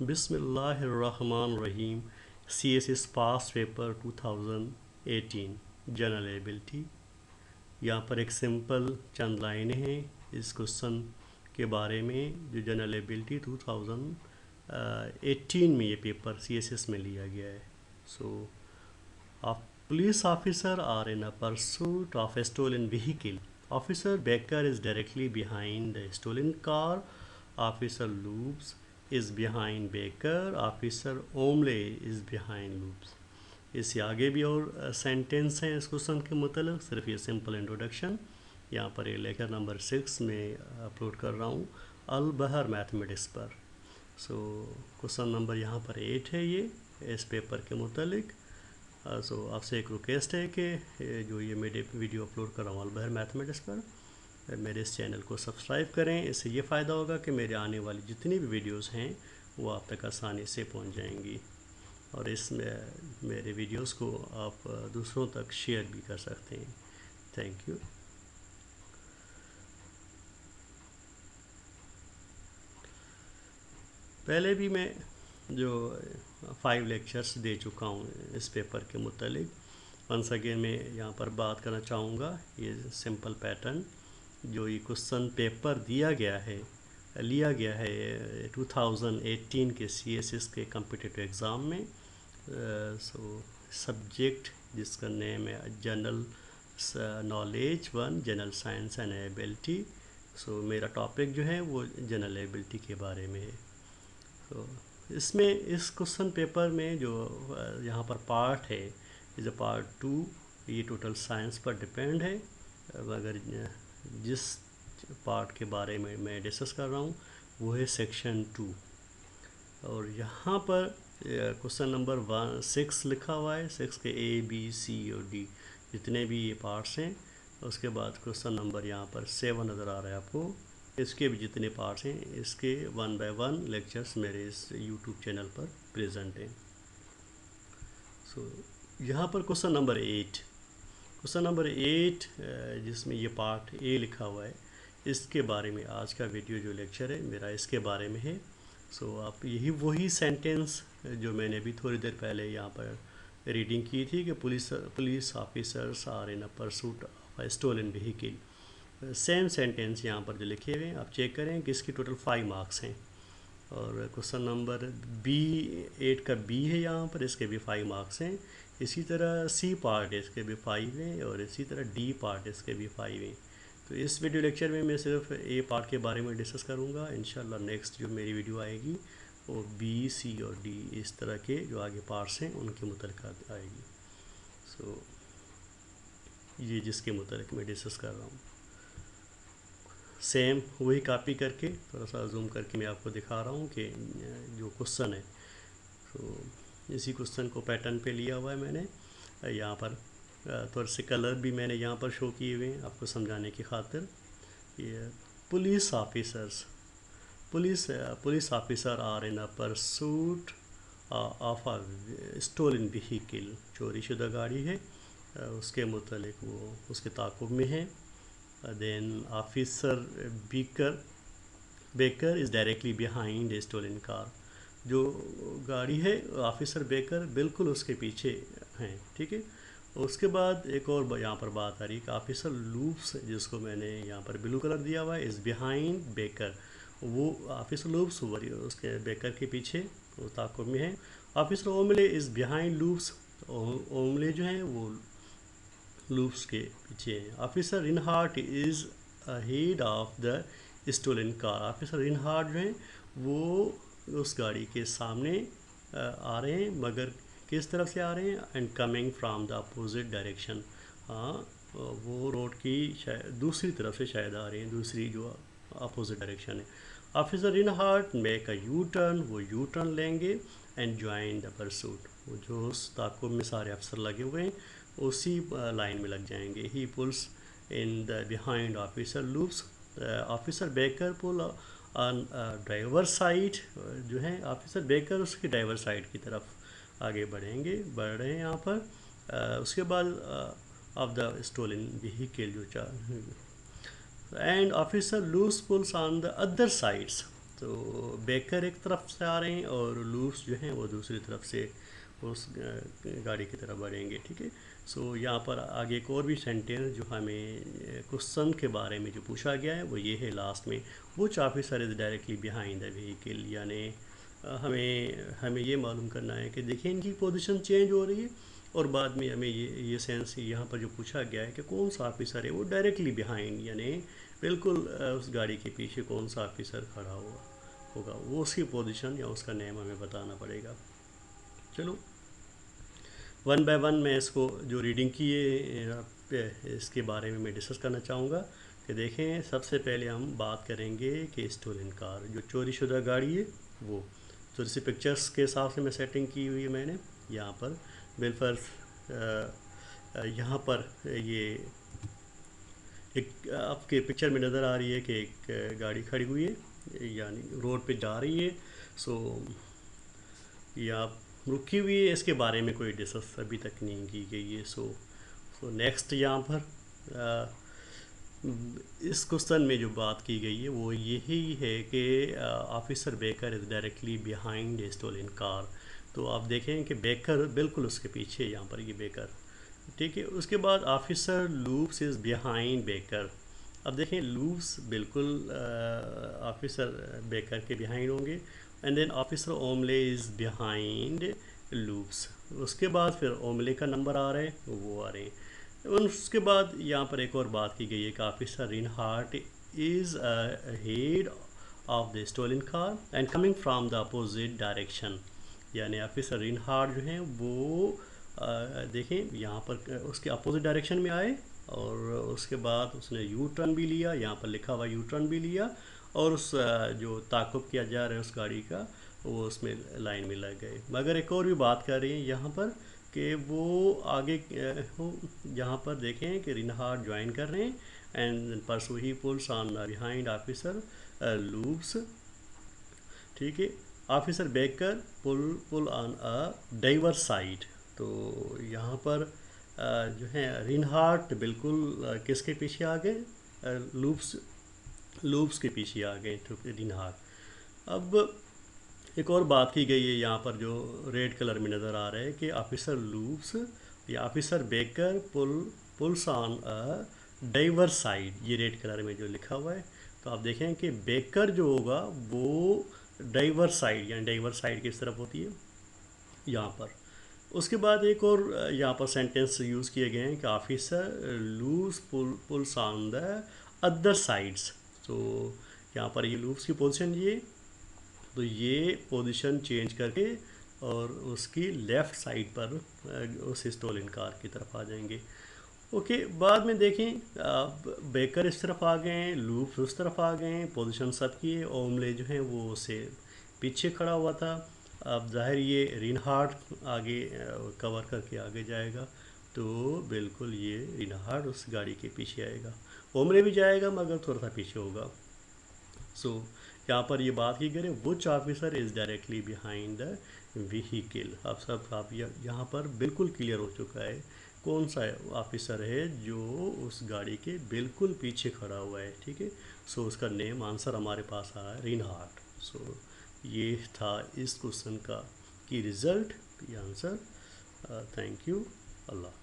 बिस्मिल्लाहिर्रहमानिर्रहीम। CSS पास paper 2018 general ability. यहाँ पर एक सिंपल चंद लाइनें हैं इस क्वेश्चन के बारे में जो जनरल एबिलिटी 2018 में ये पेपर CSS में लिया गया है। Police officer are in a pursuit of a stolen vehicle. Officer Baker is directly behind the stolen car. Officer Loops is behind Baker. Officer Omle is behind Loops. इससे आगे भी और सेंटेंस हैं इस क्वेश्चन के मतलब, सिर्फ ये सिंपल इंट्रोडक्शन यहाँ पर ये लेक्चर नंबर 6 में अपलोड कर रहा हूँ अल बहर मैथमेटिक्स पर। क्वेश्चन नंबर यहाँ पर 8 है ये इस पेपर के मुतालिक। आपसे एक रिक्वेस्ट है कि जो ये मेरे वीडियो अपलोड कर रहा हूँ अल बहर मैथमेटिक्स पर, मेरे इस चैनल को सब्सक्राइब करें। इससे ये फ़ायदा होगा कि मेरे आने वाली जितनी भी वीडियोस हैं वो आप तक आसानी से पहुँच जाएंगी और इसमें मेरे वीडियोस को आप दूसरों तक शेयर भी कर सकते हैं। Thank you. पहले भी मैं जो 5 लेक्चर्स दे चुका हूँ इस पेपर के मुतालिक। वंस अगेन मैं यहाँ पर बात करना चाहूँगा ये सिंपल पैटर्न जो ये क्वेश्चन पेपर लिया गया है 2018 के CSS के कॉम्पिटिटिव एग्ज़ाम में। सब्जेक्ट जिसका नेम है general knowledge 1 general science and ability. मेरा टॉपिक जो है वो जनरल एबिलिटी के बारे में है। इसमें इस क्वेश्चन पेपर में जो यहाँ पर पार्ट है इज अ पार्ट 2, ये टोटल साइंस पर डिपेंड है। मगर जिस पार्ट के बारे में मैं डिस्कस कर रहा हूँ वो है सेक्शन 2 और यहाँ पर क्वेश्चन नंबर 6 लिखा हुआ है। 6 के A, B, C और D जितने भी ये पार्ट्स हैं। उसके बाद क्वेश्चन नंबर यहाँ पर 7 नज़र आ रहा है आपको। इसके भी जितने पार्ट्स हैं इसके 1 बाय 1 लेक्चर्स मेरे इस YouTube चैनल पर प्रेजेंट हैं। यहाँ पर क्वेश्चन नंबर 8 जिसमें ये पार्ट A लिखा हुआ है, इसके बारे में आज का वीडियो जो लेक्चर है मेरा इसके बारे में है। आप वही सेंटेंस जो मैंने भी थोड़ी देर पहले यहाँ पर रीडिंग की थी कि police officers are in a pursuit of a stolen vehicle. Same sentence यहाँ पर जो लिखे हुए हैं आप चेक करें कि इसकी टोटल 5 मार्क्स हैं। और क्वेश्चन नंबर B8 का B है यहाँ पर, इसके भी 5 मार्क्स हैं। इसी तरह C पार्ट है, इसके भी 5 हैं और इसी तरह D पार्ट इसके भी 5 हैं। तो इस वीडियो लेक्चर में मैं सिर्फ A पार्ट के बारे में डिस्कस करूँगा। इंशाल्लाह नेक्स्ट जो मेरी वीडियो आएगी वो B, C और D इस तरह के जो आगे पार्ट्स हैं उनके मुतल्लिक़ आएगी। ये जिसके मुतल्लिक़ मैं डिस्कस कर रहा हूँ सेम वही कॉपी करके थोड़ा सा जूम करके मैं आपको दिखा रहा हूँ कि जो क्वेश्चन है इसी क्वेश्चन को पैटर्न पे लिया हुआ है मैंने। यहाँ पर थोड़े से कलर भी मैंने यहाँ पर शो किए हुए हैं आपको समझाने की खातिर। ये police officer are in a pursuit of a stolen vehicle. चोरीशुदा गाड़ी है उसके मुतल्लिक़ वो उसके ताक़ुब में है। Then officer Baker is directly behind a stolen car. जो गाड़ी है ऑफिसर बेकर बिल्कुल उसके पीछे हैं, ठीक है। उसके बाद एक और यहाँ पर बात आ रही है कि ऑफिसर लूप्स जिसको मैंने यहाँ पर ब्लू कलर दिया हुआ है इज़ बिहाइंड बेकर। वो ऑफिसर लूप्स उसके बेकर के पीछे वो ताक़ुब में है। Officer Omley is behind Loops. Omley जो है वो लूप्स के पीछे है। Officer Rinehart is ahead of the stolen car. Officer Rinehart जो है वो उस गाड़ी के सामने आ रहे हैं, मगर किस तरफ से आ रहे हैं? And coming from the opposite direction. हाँ, वो रोड की शायद दूसरी तरफ से शायद आ रहे हैं, दूसरी जो अपोजिट डायरेक्शन है। Officer Rinehart make a U turn, वो यू टर्न लेंगे एंड ज्वाइन द परसूट। वो जो उस ताक़ुब में सारे अफसर लगे हुए हैं उसी लाइन में लग जाएंगे। He pulls in the behind officer Loops. Officer Baker pull on driver side. जो है ऑफिसर बेकर उसकी ड्राइवर साइड की तरफ आगे बढ़ रहे हैं यहाँ पर। उसके बाद ऑफ द स्टोलन व्हीकल जो and officer Loos pulls on the other sides. तो बेकर एक तरफ से आ रहे हैं और लूप्स जो हैं वो दूसरी तरफ से उस गाड़ी की तरफ बढ़ेंगे, ठीक है। सो यहाँ पर आगे एक और भी सेंटेंस जो हमें क्वेश्चन के बारे में जो पूछा गया है वो ये है लास्ट में, which officer is directly behind the vehicle, यानी हमें हमें ये मालूम करना है कि देखिए इनकी पोजीशन चेंज हो रही है और बाद में हमें ये सेंस यहाँ पर जो पूछा गया है कि कौन सा ऑफिसर है वो डायरेक्टली बिहाइंड, यानी बिल्कुल उस गाड़ी के पीछे कौन सा ऑफिसर खड़ा हुआ होगा, वो उसकी पोजीशन या उसका नेम हमें बताना पड़ेगा। चलो वन बाय वन मैं इसको जो रीडिंग की है इसके बारे में मैं डिस्कस करना चाहूँगा कि देखें सबसे पहले हम बात करेंगे कि स्टोलन कार जो चोरी शुदा गाड़ी है वो, तो जैसे पिक्चर्स के हिसाब से मैं सेटिंग की हुई है मैंने यहाँ पर बिल्कुल यहाँ पर ये एक आपके पिक्चर में नज़र आ रही है कि एक गाड़ी खड़ी हुई है यानी रोड पे जा रही है। सो या रुकी हुई है, इसके बारे में कोई डिस्कस अभी तक नहीं की गई है। सो नेक्स्ट यहाँ पर इस क्वेश्चन में जो बात की गई है वो यही है कि officer Baker is directly behind a stolen car. तो आप देखें कि बेकर बिल्कुल उसके पीछे, यहाँ पर ये बेकर, ठीक है। उसके बाद officer Loops is behind Baker. अब देखें लूप्स बिल्कुल ऑफिसर बेकर के बिहाइंड होंगे and then officer Omley is behind Loops. उसके बाद फिर ओमले का नंबर आ रहे हैं वो आ रहे हैं। उसके बाद यहाँ पर एक और बात की गई है कि officer Rinehart is head of the stolen car and coming from the opposite direction, यानी ऑफिसर रिनहार्ट जो हैं वो देखें यहाँ पर उसके अपोजिट डायरेक्शन में आए और उसके बाद उसने यू टर्न भी लिया, यहाँ पर लिखा हुआ यू टर्न भी लिया और उस जो ताक़ुब किया जा रहा है उस गाड़ी का वो उसमें लाइन में लग गए। मगर एक और भी बात कर रही हैं यहाँ पर कि वो आगे यहाँ पर देखें कि रिनहार्ट ज्वाइन कर रहे हैं एंड परसो he pulls on behind officer Loops, ठीक है। Officer Baker pull on a driver side. तो यहाँ पर जो है रिनहार्ट बिल्कुल किसके पीछे आ गए, लूप्स के पीछे आ गए तो रिनहार्ट। अब एक और बात की गई है यहाँ पर जो रेड कलर में नज़र आ रहा है कि ऑफिसर लूप्स या officer Baker pulls on a driver side, ये रेड कलर में जो लिखा हुआ है। तो आप देखें कि बेकर जो होगा वो डाइवर साइड, यानी डाइवर साइड किस तरफ होती है यहाँ पर। उसके बाद एक और यहाँ पर सेंटेंस यूज़ किए गए हैं कि officer Loos pulls on the other sides. तो यहाँ पर ये लूप्स की पोजीशन ये, तो ये पोजीशन चेंज करके और उसकी लेफ़्ट साइड पर उस स्टोलन कार की तरफ आ जाएंगे। ओके, बाद में देखें बेकर इस तरफ आ गए हैं, लूप्स उस तरफ आ गए हैं, पोजीशन सबकी है। ओमले जो है वो उसे पीछे खड़ा हुआ था। अब जाहिर ये रिनहार्ट आगे कवर करके आगे जाएगा तो बिल्कुल ये रिनहार्ट उस गाड़ी के पीछे आएगा। ओमले भी जाएगा मगर थोड़ा सा पीछे होगा। सो यहाँ पर ये बात की गई है which officer is directly behind the vehicle. अब सब आप यहाँ पर बिल्कुल क्लियर हो चुका है कौन सा ऑफिसर है जो उस गाड़ी के बिल्कुल पीछे खड़ा हुआ है, ठीक है। सो उसका नेम आंसर हमारे पास आ रहा है रिनहार्ट। सो ये था इस क्वेश्चन का की रिज़ल्ट, ये आंसर। Thank you. अल्लाह।